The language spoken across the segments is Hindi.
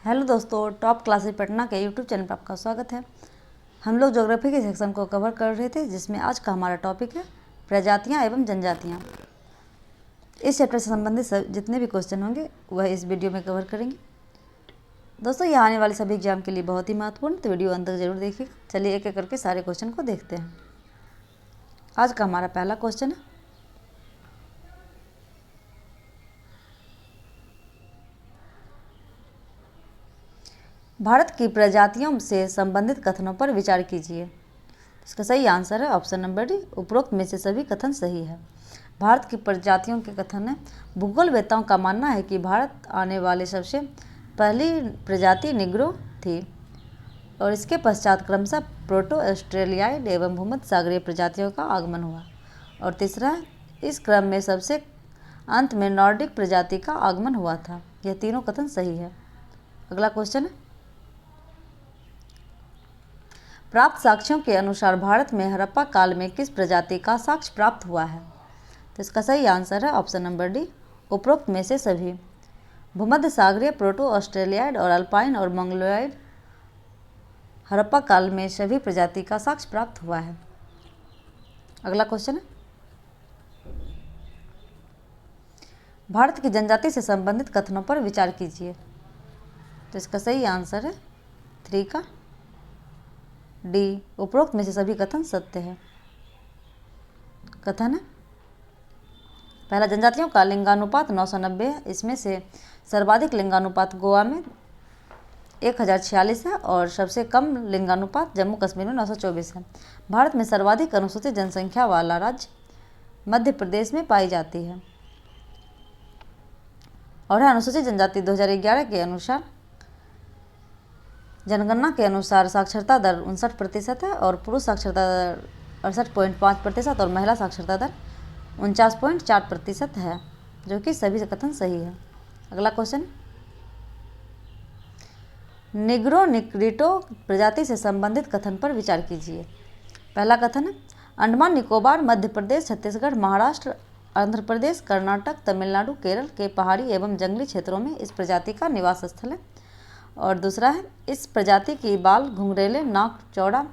हेलो दोस्तों, टॉप क्लासेस पटना के यूट्यूब चैनल पर आपका स्वागत है। हम लोग ज्योग्राफी के सेक्शन को कवर कर रहे थे, जिसमें आज का हमारा टॉपिक है प्रजातियां एवं जनजातियां। इस चैप्टर से संबंधित जितने भी क्वेश्चन होंगे वह इस वीडियो में कवर करेंगे। दोस्तों, यह आने वाले सभी एग्जाम के लिए बहुत ही महत्वपूर्ण, तो वीडियो अंत तक जरूर देखिएगा। चलिए एक एक करके सारे क्वेश्चन को देखते हैं। आज का हमारा पहला क्वेश्चन है, भारत की प्रजातियों से संबंधित कथनों पर विचार कीजिए। इसका सही आंसर है ऑप्शन नंबर डी, उपरोक्त में से सभी कथन सही है। भारत की प्रजातियों के कथन है, भूगोलवेत्ताओं का मानना है कि भारत आने वाले सबसे पहली प्रजाति निग्रो थी और इसके पश्चात क्रमशः प्रोटो ऑस्ट्रेलियाई एवं भूमध्य सागरीय प्रजातियों का आगमन हुआ। और तीसरा है, इस क्रम में सबसे अंत में नॉर्डिक प्रजाति का आगमन हुआ था। यह तीनों कथन सही है। अगला क्वेश्चन है, प्राप्त साक्ष्यों के अनुसार भारत में हड़प्पा काल में किस प्रजाति का साक्ष्य प्राप्त हुआ है? तो इसका सही आंसर है ऑप्शन नंबर डी, उपरोक्त में से सभी। भूमध्य सागरीय, प्रोटो ऑस्ट्रेलियाइड और अल्पाइन और मंगलोइड हड़प्पा काल में सभी प्रजाति का साक्ष्य प्राप्त हुआ है। अगला क्वेश्चन है, भारत की जनजाति से संबंधित कथनों पर विचार कीजिए। तो इसका सही आंसर है 3 का डी, उपरोक्त में से सभी कथन सत्य है। कथन है, पहला, जनजातियों का लिंगानुपात 990 है। इसमें से सर्वाधिक लिंगानुपात गोवा में 1046 है और सबसे कम लिंगानुपात जम्मू कश्मीर में 924 है। भारत में सर्वाधिक अनुसूचित जनसंख्या वाला राज्य मध्य प्रदेश में पाई जाती है। और अनुसूचित जनजाति 2011 के अनुसार जनगणना के अनुसार साक्षरता दर 59% है और पुरुष साक्षरता दर 68.5% और महिला साक्षरता दर 49.4% है, जो कि सभी कथन सही है। अगला क्वेश्चन, निग्रो निग्रिटो प्रजाति से संबंधित कथन पर विचार कीजिए। पहला कथन है, अंडमान निकोबार, मध्य प्रदेश, छत्तीसगढ़, महाराष्ट्र, आंध्र प्रदेश, कर्नाटक, तमिलनाडु, केरल के पहाड़ी एवं जंगली क्षेत्रों में इस प्रजाति का निवास स्थल है। और दूसरा है, इस प्रजाति की बाल घुंघरेले, नाक चौड़ा,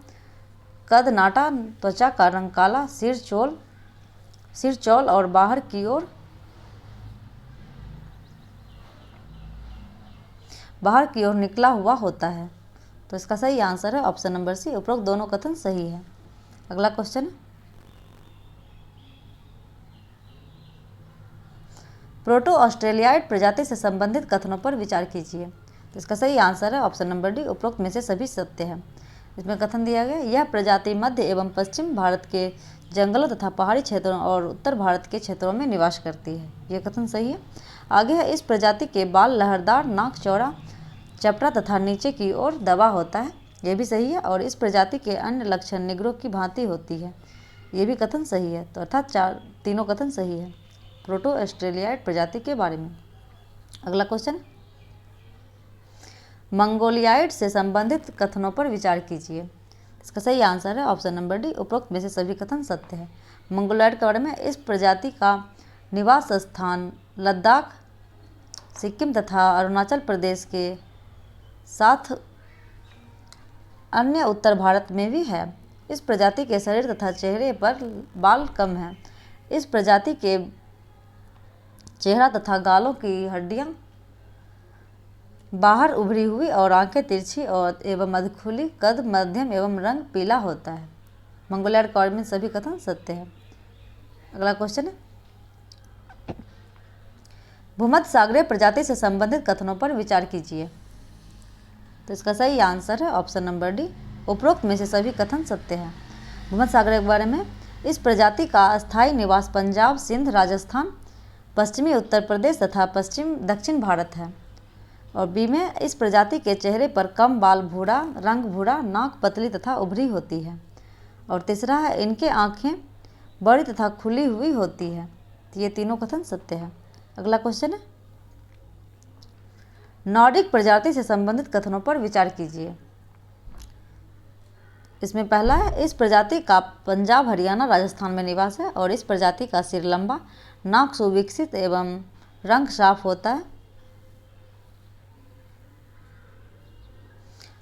कद नाटा, त्वचा का रंग काला, सिर चौल और बाहर की ओर निकला हुआ होता है। तो इसका सही आंसर है ऑप्शन नंबर सी, उपरोक्त दोनों कथन सही है। अगला क्वेश्चन है, प्रोटो ऑस्ट्रेलियाइड प्रजाति से संबंधित कथनों पर विचार कीजिए। तो इसका सही आंसर है ऑप्शन नंबर डी, उपरोक्त में से सभी सत्य है। इसमें कथन दिया गया, यह प्रजाति मध्य एवं पश्चिम भारत के जंगलों तथा पहाड़ी क्षेत्रों और उत्तर भारत के क्षेत्रों में निवास करती है। यह कथन सही है। आगे है, इस प्रजाति के बाल लहरदार, नाक चौड़ा, चपटा तथा नीचे की ओर दबा होता है। यह भी सही है। और इस प्रजाति के अन्य लक्षण निग्रो की भांति होती है। यह भी कथन सही है। तो अर्थात तीनों कथन सही है प्रोटो ऑस्ट्रेलियाइड प्रजाति के बारे में। अगला क्वेश्चन, मंगोलियाइड से संबंधित कथनों पर विचार कीजिए। इसका सही आंसर है ऑप्शन नंबर डी, उपरोक्त में से सभी कथन सत्य है। मंगोलियाइड के बारे में, इस प्रजाति का निवास स्थान लद्दाख, सिक्किम तथा अरुणाचल प्रदेश के साथ अन्य उत्तर भारत में भी है। इस प्रजाति के शरीर तथा चेहरे पर बाल कम हैं। इस प्रजाति के चेहरा तथा गालों की हड्डियां बाहर उभरी हुई और आंखें तिरछी और एवं मधुखुली, कद मध्यम एवं रंग पीला होता है। मंगोलियाइड के बारे में सभी कथन सत्य है। अगला क्वेश्चन है, भूमध्य सागरीय प्रजाति से संबंधित कथनों पर विचार कीजिए। तो इसका सही आंसर है ऑप्शन नंबर डी, उपरोक्त में से सभी कथन सत्य है। भूमध्य सागरीय के बारे में, इस प्रजाति का अस्थायी निवास पंजाब, सिंध, राजस्थान, पश्चिमी उत्तर प्रदेश तथा दक्षिण भारत है। और बी में, इस प्रजाति के चेहरे पर कम बाल, रंग भूरा, नाक पतली तथा उभरी होती है। और तीसरा है, इनके आँखें बड़ी तथा खुली हुई होती है। तो ये तीनों कथन सत्य है। अगला क्वेश्चन है, नॉर्डिक प्रजाति से संबंधित कथनों पर विचार कीजिए। इसमें पहला है, इस प्रजाति का पंजाब, हरियाणा, राजस्थान में निवास है और इस प्रजाति का सिर लंबा, नाक सुविकसित एवं रंग साफ होता है।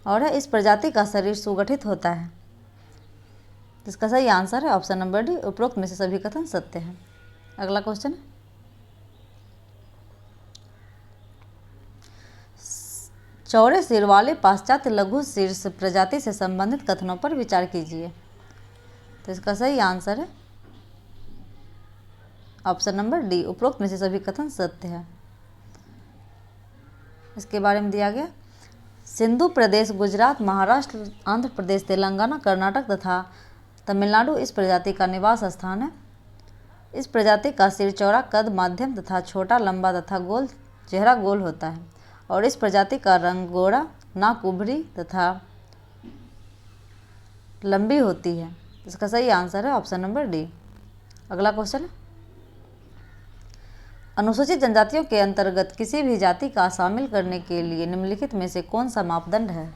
और है इस प्रजाति का शरीर सुगठित होता है। इसका सही आंसर है ऑप्शन नंबर डी, उपरोक्त में से सभी कथन सत्य है। अगला क्वेश्चन, चौड़े सिर वाले पाश्चात्य लघु शीर्ष प्रजाति से संबंधित कथनों पर विचार कीजिए। तो इसका सही आंसर है ऑप्शन नंबर डी, उपरोक्त में से सभी कथन सत्य है। इसके बारे में दिया गया, सिंधु प्रदेश, गुजरात, महाराष्ट्र, आंध्र प्रदेश, तेलंगाना, कर्नाटक तथा तमिलनाडु इस प्रजाति का निवास स्थान है। इस प्रजाति का सिर चौड़ा, कद मध्यम तथा छोटा, लंबा तथा गोल, चेहरा गोल होता है और इस प्रजाति का रंग गोरा, नाक उभरी तथा लंबी होती है। इसका सही आंसर है ऑप्शन नंबर डी। अगला क्वेश्चन, अनुसूचित जनजातियों के अंतर्गत किसी भी जाति का शामिल करने के लिए निम्नलिखित में से कौन सा मापदंड है।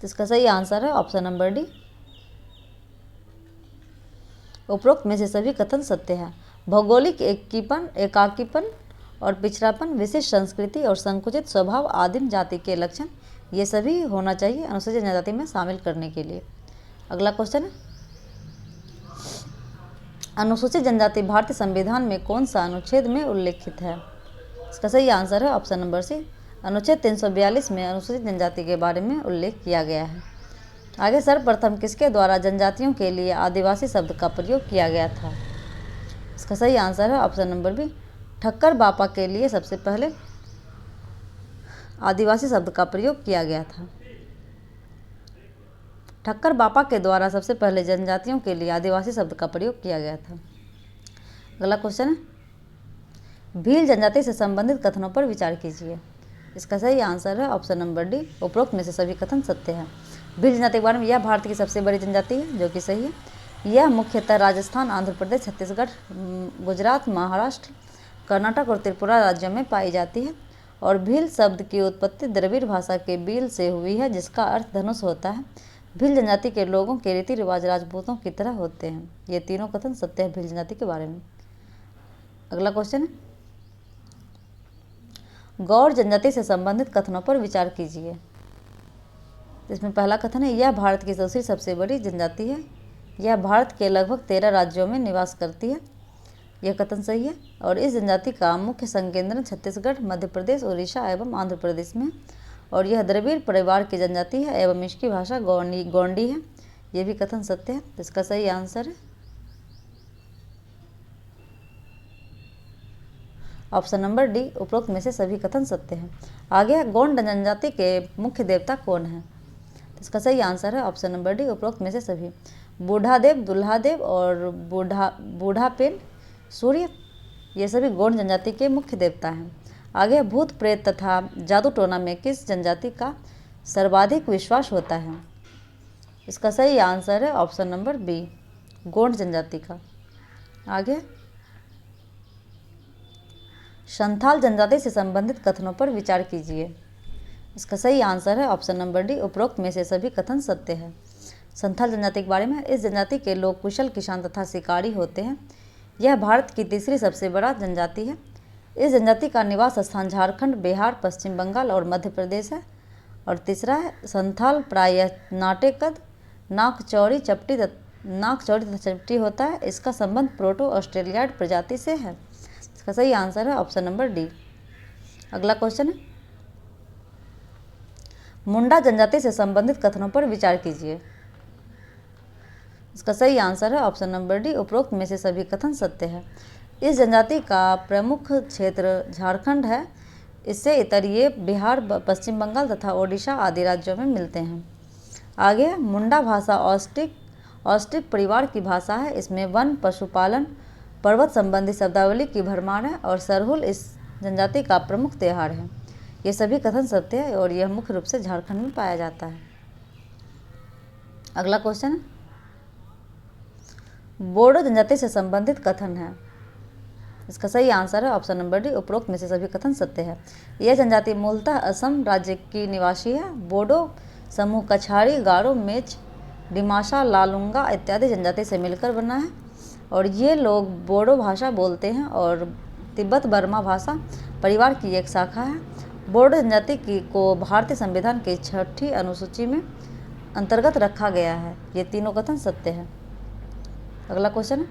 तो इसका सही आंसर है ऑप्शन नंबर डी, उपरोक्त में से सभी कथन सत्य है। भौगोलिक एकाकीपन और पिछड़ापन, विशिष्ट संस्कृति और संकुचित स्वभाव आदिम जाति के लक्षण, ये सभी होना चाहिए अनुसूचित जनजाति में शामिल करने के लिए। अगला क्वेश्चन है, अनुसूचित जनजाति भारतीय संविधान में कौन सा अनुच्छेद में उल्लेखित है। इसका सही आंसर है ऑप्शन नंबर सी, अनुच्छेद 342 में अनुसूचित जनजाति के बारे में उल्लेख किया गया है। आगे, सर्वप्रथम किसके द्वारा जनजातियों के लिए आदिवासी शब्द का प्रयोग किया गया था। इसका सही आंसर है ऑप्शन नंबर बी, ठक्कर बापा के लिए सबसे पहले आदिवासी शब्द का प्रयोग किया गया था। ठक्कर बापा के द्वारा सबसे पहले जनजातियों के लिए आदिवासी शब्द का प्रयोग किया गया था। अगला क्वेश्चन है, भील जनजाति से संबंधित कथनों पर विचार कीजिए। इसका सही आंसर है ऑप्शन नंबर डी, उपरोक्त में से सभी कथन सत्य है। भील जनजाति के बारे में, यह भारत की सबसे बड़ी जनजाति है, जो कि सही है। यह मुख्यतः राजस्थान, आंध्र प्रदेश, छत्तीसगढ़, गुजरात, महाराष्ट्र, कर्नाटक और त्रिपुरा राज्यों में पाई जाती है और भील शब्द की उत्पत्ति द्रविड़ भाषा के बील से हुई है, जिसका अर्थ धनुष होता है। भील जनजाति के लोगों के रीति रिवाज राजपूतों की तरह होते हैं। ये तीनों कथन सत्य है भील जनजाति के बारे में। अगला क्वेश्चन है, गौड़ जनजाति से संबंधित कथनों पर विचार कीजिए। इसमें पहला कथन है, यह भारत की दूसरी सबसे बड़ी जनजाति है। यह भारत के लगभग 13 राज्यों में निवास करती है। यह कथन सही है और इस जनजाति का मुख्य संकेंद्रण छत्तीसगढ़, मध्य प्रदेश, उड़ीसा एवं आंध्र प्रदेश में और यह द्रविड़ परिवार की जनजाति है एवं इसकी भाषा गोंडी है। यह भी कथन सत्य है। इसका सही आंसर है ऑप्शन नंबर डी, उपरोक्त में से सभी कथन सत्य हैं। आगे, गोंड जनजाति के मुख्य देवता कौन है। इसका सही आंसर है ऑप्शन नंबर डी, उपरोक्त में से सभी। बूढ़ादेव, दुल्हादेव और बूढ़ापेन सूर्य, ये सभी गोंड जनजाति के मुख्य देवता हैं। आगे, भूत प्रेत तथा जादू टोना में किस जनजाति का सर्वाधिक विश्वास होता है। इसका सही आंसर है ऑप्शन नंबर बी, गोंड जनजाति का। आगे, संथाल जनजाति से संबंधित कथनों पर विचार कीजिए। इसका सही आंसर है ऑप्शन नंबर डी, उपरोक्त में से सभी कथन सत्य है। संथाल जनजाति के बारे में, इस जनजाति के लोग कुशल किसान तथा शिकारी होते हैं। यह भारत की तीसरी सबसे बड़ा जनजाति है। इस जनजाति का निवास स्थान झारखंड, बिहार, पश्चिम बंगाल और मध्य प्रदेश है। और तीसरा है, संथाल प्रायः नाटे कद, नाक चौड़ी तथा चपटी होता है। इसका संबंध प्रोटो ऑस्ट्रेलियाड प्रजाति से है। इसका सही आंसर है ऑप्शन नंबर डी। अगला क्वेश्चन है, मुंडा जनजाति से संबंधित कथनों पर विचार कीजिए। इसका सही आंसर है ऑप्शन नंबर डी, उपरोक्त में से सभी कथन सत्य है। इस जनजाति का प्रमुख क्षेत्र झारखंड है। इससे इतर ये बिहार, पश्चिम बंगाल तथा ओडिशा आदि राज्यों में मिलते हैं। आगे, मुंडा भाषा ऑस्ट्रिक परिवार की भाषा है। इसमें वन, पशुपालन, पर्वत संबंधी शब्दावली की भरमार है और सरहुल इस जनजाति का प्रमुख त्यौहार है। ये सभी कथन सत्य है और यह मुख्य रूप से झारखंड में पाया जाता है। अगला क्वेश्चन, बोडो जनजाति से संबंधित कथन है। इसका सही आंसर है ऑप्शन नंबर डी, उपरोक्त में से सभी कथन सत्य है। यह जनजाति मूलतः असम राज्य की निवासी है। बोडो समूह कछारी, गारो, मेच, डिमासा, लालुंगा इत्यादि जनजाति से मिलकर बना है और ये लोग बोडो भाषा बोलते हैं और तिब्बत बर्मा भाषा परिवार की एक शाखा है। बोडो जनजाति को भारतीय संविधान की 6ठी अनुसूची में अंतर्गत रखा गया है। ये तीनों कथन सत्य है। अगला क्वेश्चन है,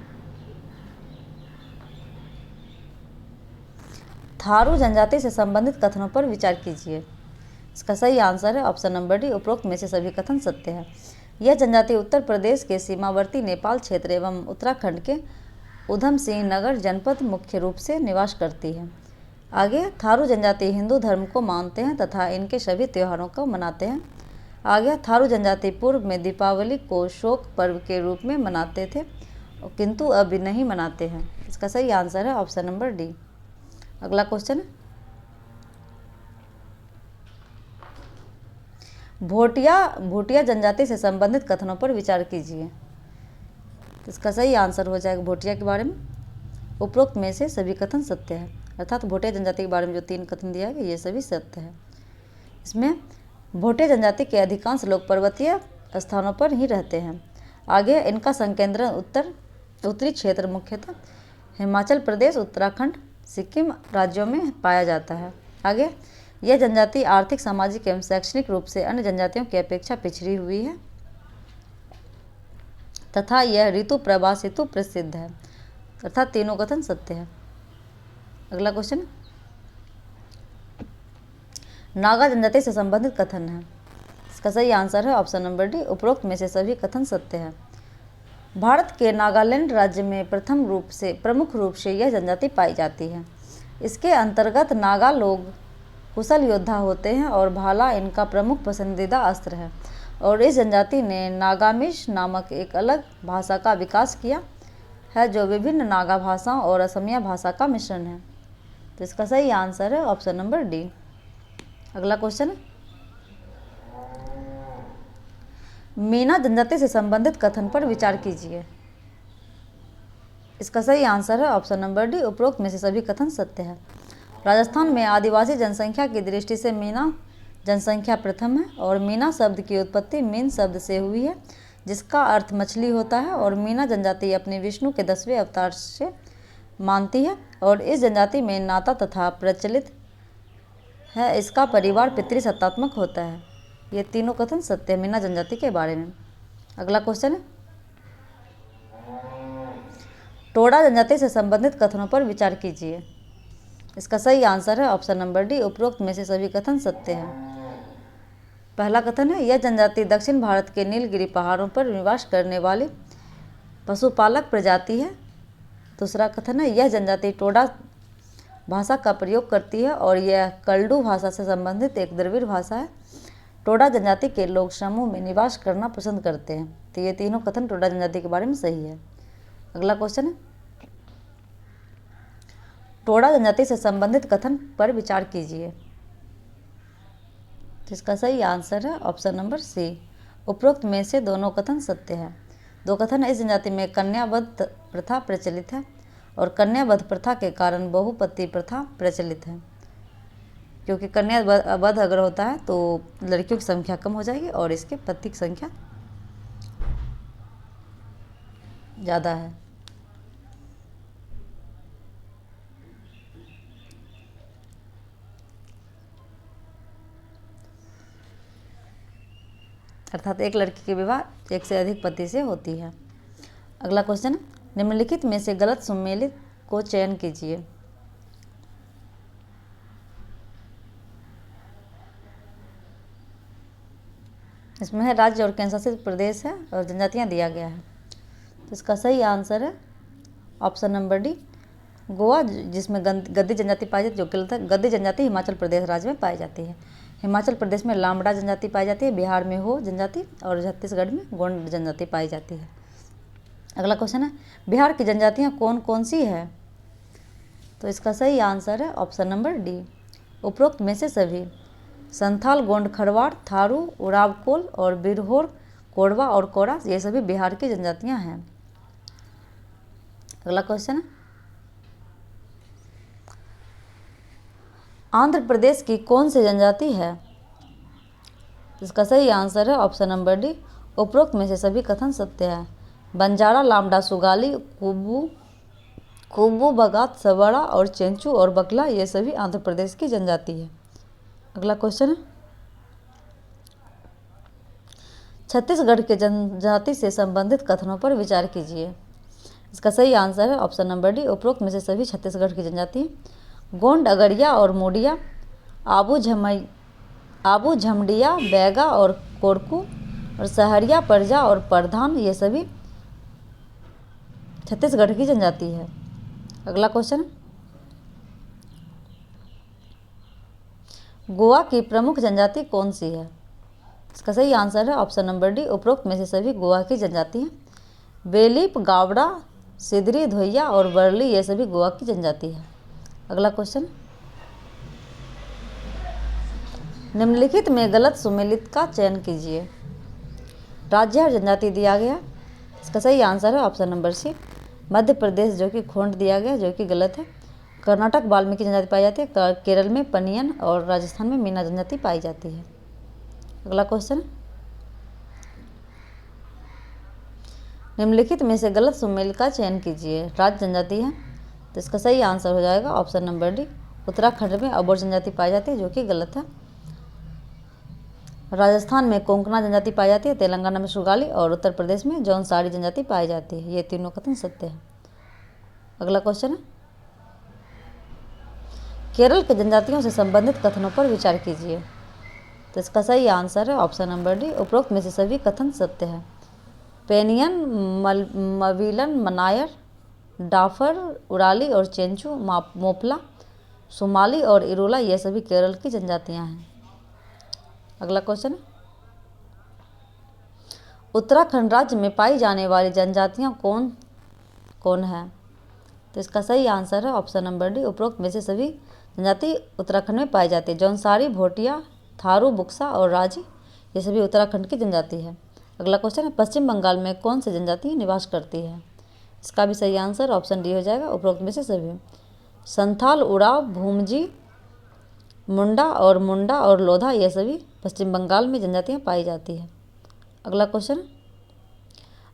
थारू जनजाति से संबंधित कथनों पर विचार कीजिए। इसका सही आंसर है ऑप्शन नंबर डी, उपरोक्त में से सभी कथन सत्य है। यह जनजाति उत्तर प्रदेश के सीमावर्ती नेपाल क्षेत्र एवं उत्तराखंड के उधम सिंह नगर जनपद मुख्य रूप से निवास करती है। आगे, थारू जनजाति हिंदू धर्म को मानते हैं तथा इनके सभी त्योहारों को मनाते हैं। आगे, थारू जनजाति पूर्व में दीपावली को शोक पर्व के रूप में मनाते थे किंतु अब नहीं मनाते हैं। इसका सही आंसर है ऑप्शन नंबर डी। अगला क्वेश्चन है, भोटिया जनजाति से संबंधित कथनों पर विचार कीजिए। इसका सही आंसर हो जाएगा भोटिया के बारे में उपरोक्त में से सभी कथन सत्य है। अर्थात भोटिया जनजाति के बारे में जो 3 कथन दिया गया ये सभी सत्य है। इसमें भोटिया जनजाति के अधिकांश लोग पर्वतीय स्थानों पर ही रहते हैं। आगे, इनका संकेंद्रण उत्तरी क्षेत्र मुख्यतः हिमाचल प्रदेश, उत्तराखंड, सिक्किम राज्यों में पाया जाता है। आगे, यह जनजाति आर्थिक, सामाजिक एवं शैक्षणिक रूप से अन्य जनजातियों की अपेक्षा पिछड़ी हुई है तथा यह ऋतु प्रवास हेतु प्रसिद्ध है। अर्थात तीनों कथन सत्य है। अगला क्वेश्चन, नागा जनजाति से संबंधित कथन है। इसका सही आंसर है ऑप्शन नंबर डी, उपरोक्त में से सभी कथन सत्य है। भारत के नागालैंड राज्य में प्रमुख रूप से यह जनजाति पाई जाती है। इसके अंतर्गत नागा लोग कुशल योद्धा होते हैं और भाला इनका प्रमुख पसंदीदा अस्त्र है और इस जनजाति ने नागामीज नामक एक अलग भाषा का विकास किया है जो विभिन्न नागा भाषाओं और असमिया भाषा का मिश्रण है। तो इसका सही आंसर है ऑप्शन नंबर डी। अगला क्वेश्चन, मीना जनजाति से संबंधित कथन पर विचार कीजिए। इसका सही आंसर है ऑप्शन नंबर डी, उपरोक्त में से सभी कथन सत्य है। राजस्थान में आदिवासी जनसंख्या की दृष्टि से मीना जनसंख्या प्रथम है और मीना शब्द की उत्पत्ति मीन शब्द से हुई है जिसका अर्थ मछली होता है और मीना जनजाति अपने विष्णु के 10वें अवतार से मानती है और इस जनजाति में नाता तथा प्रचलित है इसका परिवार पितृसत्तात्मक होता है। ये तीनों कथन सत्य है मीना जनजाति के बारे में। अगला क्वेश्चन है, टोडा जनजाति से संबंधित कथनों पर विचार कीजिए। इसका सही आंसर है ऑप्शन नंबर डी, उपरोक्त में से सभी कथन सत्य है। पहला कथन है, यह जनजाति दक्षिण भारत के नीलगिरी पहाड़ों पर निवास करने वाली पशुपालक प्रजाति है। दूसरा कथन है, यह जनजाति टोडा भाषा का प्रयोग करती है और यह कल्डू भाषा से संबंधित एक द्रविड़ भाषा है। टोडा जनजाति के लोग समूह में निवास करना पसंद करते हैं। तो ये तीनों कथन टोडा जनजाति के बारे में सही है। अगला क्वेश्चन है, टोडा जनजाति से संबंधित कथन पर विचार कीजिए। इसका सही आंसर है ऑप्शन नंबर सी, उपरोक्त में से दोनों कथन सत्य है। 2 कथन, इस जनजाति में कन्यावध प्रथा प्रचलित है और कन्यावध प्रथा के कारण बहुपति प्रथा प्रचलित है क्योंकि कन्यावध अगर होता है तो लड़कियों की संख्या कम हो जाएगी और इसके पति की संख्या ज़्यादा है। अर्थात एक लड़की के विवाह एक से अधिक पति से होती है। अगला क्वेश्चन, निम्नलिखित में से गलत सुमेलित को चयन कीजिए। इसमें है राज्य और केंद्र शासित प्रदेश है और जनजातियां दिया गया है। तो इसका सही आंसर है ऑप्शन नंबर डी, गोवा, जिसमें गद्दी जनजाति पाई जाती है, जो गलत है। गद्दी जनजाति हिमाचल प्रदेश राज्य में पाई जाती है। हिमाचल प्रदेश में लामड़ा जनजाति पाई जाती है, बिहार में हो जनजाति और छत्तीसगढ़ में गोंड जनजाति पाई जाती है। अगला क्वेश्चन है, बिहार की जनजातियाँ कौन कौन सी है? तो इसका सही आंसर है ऑप्शन नंबर डी, उपरोक्त में से सभी। संथाल, गोंड, खरवाड़, थारू, उराव कोल और बिरहोर, कोरवा और कोरा, ये सभी बिहार की जनजातियाँ हैं। अगला क्वेश्चन है, आंध्र प्रदेश की कौन सी जनजाति है? इसका सही आंसर है ऑप्शन नंबर डी, उपरोक्त में से सभी कथन सत्य है। बंजारा, लामडा, सुगाली, कुब्बू, बगात, सवड़ा और चेंचू और बकला, ये सभी आंध्र प्रदेश की जनजाति है। अगला क्वेश्चन है, छत्तीसगढ़ के जनजाति से संबंधित कथनों पर विचार कीजिए। इसका सही आंसर है ऑप्शन नंबर डी, उपरोक्त में से सभी छत्तीसगढ़ की जनजाति। गोंड, अगरिया और मोडिया, आबू झमडिया, बैगा और कोरकू और सहरिया, परजा और परधान, ये सभी छत्तीसगढ़ की जनजाति है। अगला क्वेश्चन, गोवा की प्रमुख जनजाति कौन सी है? इसका सही आंसर है ऑप्शन नंबर डी, उपरोक्त में से सभी गोवा की जनजाति हैं। बेलीप, गावड़ा, सिदरी, धोइया और वर्ली, ये सभी गोवा की जनजाति है। अगला क्वेश्चन, निम्नलिखित में गलत सुमेलित का चयन कीजिए। राज्य और जनजाति दिया गया, इसका सही आंसर है option number C, Madhya Pradesh जो कि खोंड दिया गया, जो कि गलत है। कर्नाटक वाल्मीकि जनजाति पाई जाती है, केरल में पनियन और राजस्थान में मीना जनजाति पाई जाती है। अगला क्वेश्चन, निम्नलिखित में से गलत सुमेल का चयन कीजिए। राज्य जनजाति है, तो इसका सही आंसर हो जाएगा ऑप्शन नंबर डी, उत्तराखंड में अबोर जनजाति पाई जाती है, जो कि गलत है। राजस्थान में कोंकणा जनजाति पाई जाती है, तेलंगाना में सुगाली और उत्तर प्रदेश में जौनसारी जनजाति पाई जाती है। ये तीनों कथन सत्य है। अगला क्वेश्चन है, केरल के जनजातियों से संबंधित कथनों पर विचार कीजिए। तो इसका सही आंसर है ऑप्शन नंबर डी, उपरोक्त में से सभी कथन सत्य है। पेनियन, मविलन, मनायर, डाफर, उराली और चेंचू, मोपला, सोमाली और इरोला, ये सभी केरल की जनजातियां हैं। अगला क्वेश्चन, उत्तराखंड राज्य में पाई जाने वाली जनजातियां कौन कौन है? तो इसका सही आंसर है ऑप्शन नंबर डी, उपरोक्त में से सभी जनजाति उत्तराखंड में पाई जाती है। जौनसारी, भोटिया, थारू, बुक्सा और राजी, ये सभी उत्तराखंड की जनजाति है। अगला क्वेश्चन है, पश्चिम बंगाल में कौन सी जनजाति निवास करती है? इसका भी सही आंसर ऑप्शन डी हो जाएगा, उपरोक्त में से सभी। संथाल, उराव, भूमजी, मुंडा और लोधा, ये सभी पश्चिम बंगाल में जनजातियाँ पाई जाती है। अगला क्वेश्चन,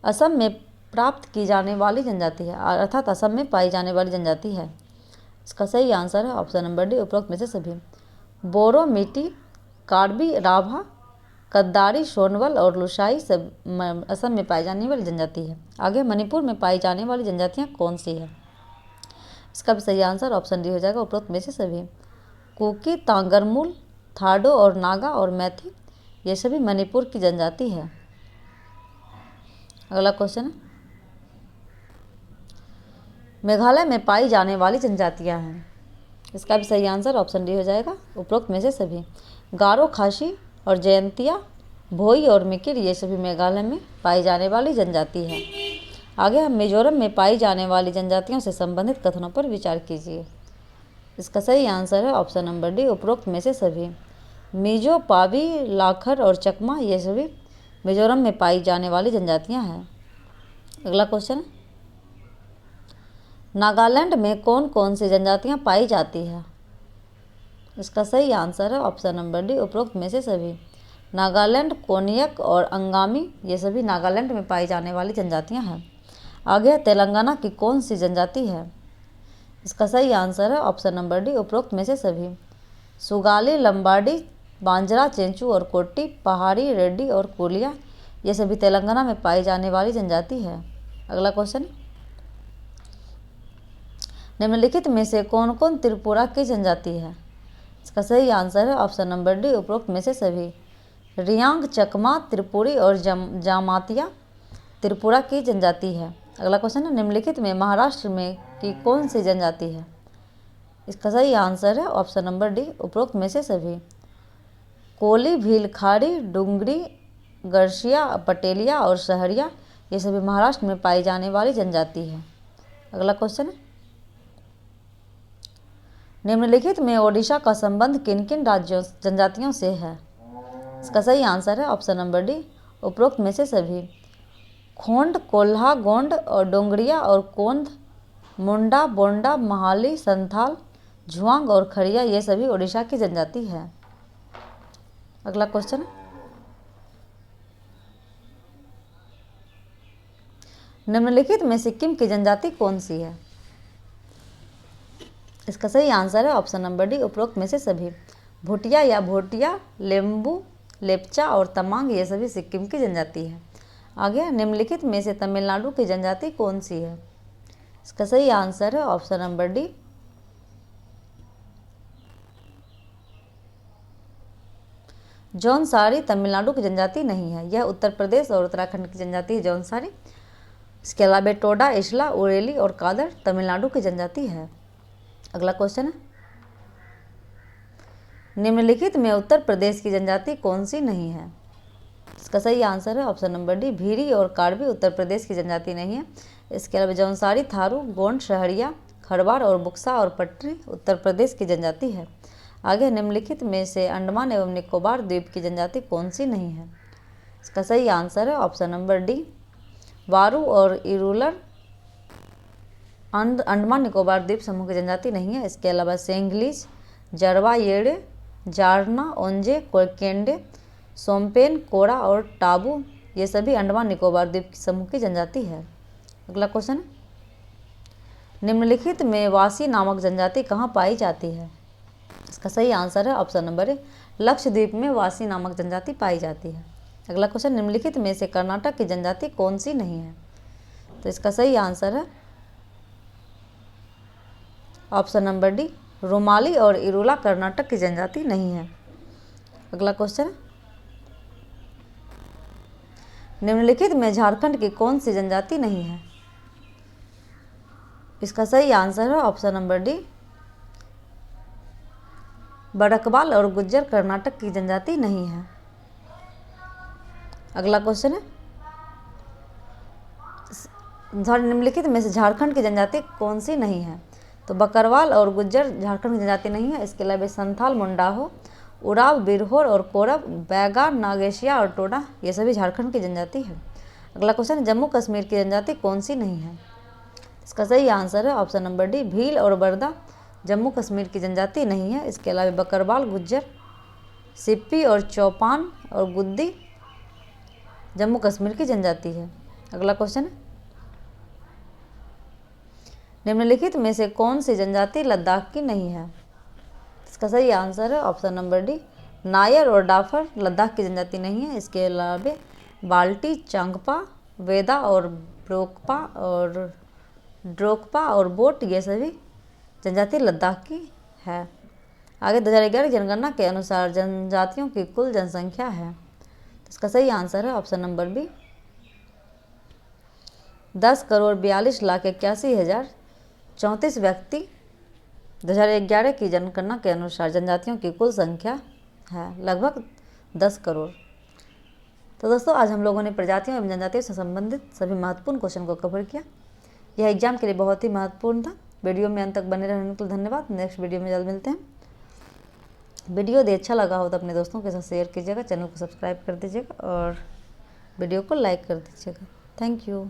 असम में प्राप्त की जाने वाली जनजाति है, अर्थात असम में पाई जाने वाली जनजाति है। इसका सही आंसर है ऑप्शन नंबर डी, उपरोक्त में से सभी। बोरो, मीटी, कार्बी, राभा, कद्दारी, सोनवल और लुसाई सब असम में पाई जाने वाली जनजाति है। आगे, मणिपुर में पाई जाने वाली जनजातियाँ कौन सी है? इसका भी सही आंसर ऑप्शन डी हो जाएगा, उपरोक्त में से सभी। कुकी, तांगरमूल, थाडो और नागा और मैथी, ये सभी मणिपुर की जनजाति है। अगला क्वेश्चन, मेघालय में पाई जाने वाली जनजातियां हैं। इसका भी सही आंसर ऑप्शन डी हो जाएगा, उपरोक्त में से सभी। गारो, खासी और जयंतिया, भोई और मिकिर, ये सभी मेघालय में पाई जाने वाली जनजाति है। आगे हम मिजोरम में पाई जाने वाली जनजातियों से संबंधित कथनों पर विचार कीजिए। इसका सही आंसर है ऑप्शन नंबर डी, उपरोक्त में से सभी। मिजो, पावी, लाखर और चकमा, ये सभी मिजोरम में पाई जाने वाली जनजातियां हैं। अगला क्वेश्चन, नागालैंड में कौन कौन सी जनजातियां पाई जाती है? इसका सही आंसर है ऑप्शन नंबर डी, उपरोक्त में से सभी। नागालैंड, कोनियक और अंगामी, ये सभी नागालैंड में पाई जाने वाली जनजातियां हैं। आगे, तेलंगाना की कौन सी जनजाति है? इसका सही आंसर है ऑप्शन नंबर डी, उपरोक्त में से सभी। सुगाली, लंबाडी, बांजरा, चेंचू और कोट्टी, पहाड़ी, रेड्डी और कोलिया, ये सभी तेलंगाना में पाई जाने वाली जनजाति है। अगला क्वेश्चन, निम्नलिखित में से कौन कौन त्रिपुरा की जनजाति है? इसका सही आंसर है ऑप्शन नंबर डी, उपरोक्त में से सभी। रियांग, चकमा, त्रिपुरी और जामातिया त्रिपुरा की जनजाति है। अगला क्वेश्चन है, निम्नलिखित में महाराष्ट्र में की कौन सी जनजाति है? इसका सही आंसर है ऑप्शन नंबर डी, उपरोक्त में से सभी। कोली, भीलखाड़ी, डुंगरी, गरसिया, पटेलिया और सहरिया, ये सभी महाराष्ट्र में पाई जाने वाली जनजाति है। अगला क्वेश्चन है, निम्नलिखित में ओडिशा का संबंध किन किन राज्यों जनजातियों से है? इसका सही आंसर है ऑप्शन नंबर डी, उपरोक्त में से सभी। खोंड, कोल्हा, गोंड और डोंगरिया और कोंद, मुंडा, बोंडा, महाली, संथाल, झुआंग और खड़िया, ये सभी ओडिशा की जनजाति है। अगला क्वेश्चन, निम्नलिखित में सिक्किम की जनजाति कौन सी है? इसका सही आंसर है ऑप्शन नंबर डी, उपरोक्त में से सभी। भूटिया या भोटिया, लेम्बू, लेप्चा और तमांग ये सभी सिक्किम की जनजाति है। आगे, निम्नलिखित में से तमिलनाडु की जनजाति कौन सी है? इसका सही आंसर है option number D, Jaunsari Tamil Nadu की जनजाति नहीं है, यह उत्तर प्रदेश और उत्तराखंड की जनजाति है जौनसारी। इसके अलावा टोडा, इस्ला, उरेली और कादर तमिलनाडु की जनजाति है। अगला क्वेश्चन है, निम्नलिखित में उत्तर प्रदेश की जनजाति कौन सी नहीं है? इसका सही आंसर है ऑप्शन नंबर डी, भीरी और कार्बी उत्तर प्रदेश की जनजाति नहीं है। इसके अलावा जौनसारी, थारू, गोंड, सहरिया, खरवार और बुक्सा और पट्टी उत्तर प्रदेश की जनजाति है। आगे, निम्नलिखित में से अंडमान एवं निकोबार द्वीप की जनजाति कौन सी नहीं है? इसका सही आंसर है ऑप्शन नंबर डी, वारू और इरूलर अंडमान निकोबार द्वीप समूह की जनजाति नहीं है। इसके अलावा सेंगलीज, जरवा, येड़े, जारना, ओंजे, कोकेंडे, सोमपेन, कोरा और टाबू ये सभी अंडमान निकोबार द्वीप समूह की जनजाति है। अगला क्वेश्चन, निम्नलिखित में वासी नामक जनजाति कहाँ पाई जाती है? इसका सही आंसर है ऑप्शन नंबर ए, लक्षद्वीप में वासी नामक जनजाति पाई जाती है। अगला क्वेश्चन, निम्नलिखित में से कर्नाटक की जनजाति कौन सी नहीं है? तो इसका सही आंसर है ऑप्शन नंबर डी, रुमाली और इरूला कर्नाटक की जनजाति नहीं है। अगला क्वेश्चन, निम्नलिखित में झारखंड की कौन सी जनजाति नहीं है? इसका सही आंसर है ऑप्शन नंबर डी, बड़कबाल और गुज्जर कर्नाटक की जनजाति नहीं है। अगला क्वेश्चन है, निम्नलिखित में से झारखंड की जनजाति कौन सी नहीं है? तो बकरवाल और गुज्जर झारखंड की जनजाति नहीं है। इसके अलावा संथाल, मुंडाहो, उराव, बिरहोर और कोरब, बैगा, नागेशिया और टोडा ये सभी झारखंड की जनजाति है। अगला क्वेश्चन, जम्मू कश्मीर की जनजाति कौन सी नहीं है? इसका सही आंसर है ऑप्शन नंबर डी, भील और बरदा जम्मू कश्मीर की जनजाति नहीं है। इसके अलावा बकरवाल, गुज्जर, सिप्पी और चौपान और गुद्दी जम्मू कश्मीर की जनजाति है। अगला क्वेश्चन, निम्नलिखित में से कौन सी जनजाति लद्दाख की नहीं है? इसका सही आंसर है ऑप्शन नंबर डी, नायर और डाफर लद्दाख की जनजाति नहीं है। इसके अलावा बाल्टी, चांगपा, वेदा और ड्रोकपा और बोट ये सभी जनजाति लद्दाख की है। आगे 2011 की जनगणना के अनुसार जनजातियों की कुल जनसंख्या है। इसका सही आंसर है ऑप्शन नंबर बी, 10,42,81,034 व्यक्ति 2011 की जनगणना के अनुसार जनजातियों की कुल संख्या है लगभग 10 करोड़। तो दोस्तों, आज हम लोगों ने प्रजातियों एवं जनजातियों से संबंधित सभी महत्वपूर्ण क्वेश्चन को कवर किया। यह एग्जाम के लिए बहुत ही महत्वपूर्ण था। वीडियो में अंत तक बने रहने के लिए धन्यवाद। नेक्स्ट वीडियो में जल्द मिलते हैं। वीडियो यदि अच्छा लगा हो तो अपने दोस्तों के साथ शेयर कीजिएगा, चैनल को सब्सक्राइब कर दीजिएगा और वीडियो को लाइक कर दीजिएगा। Thank you.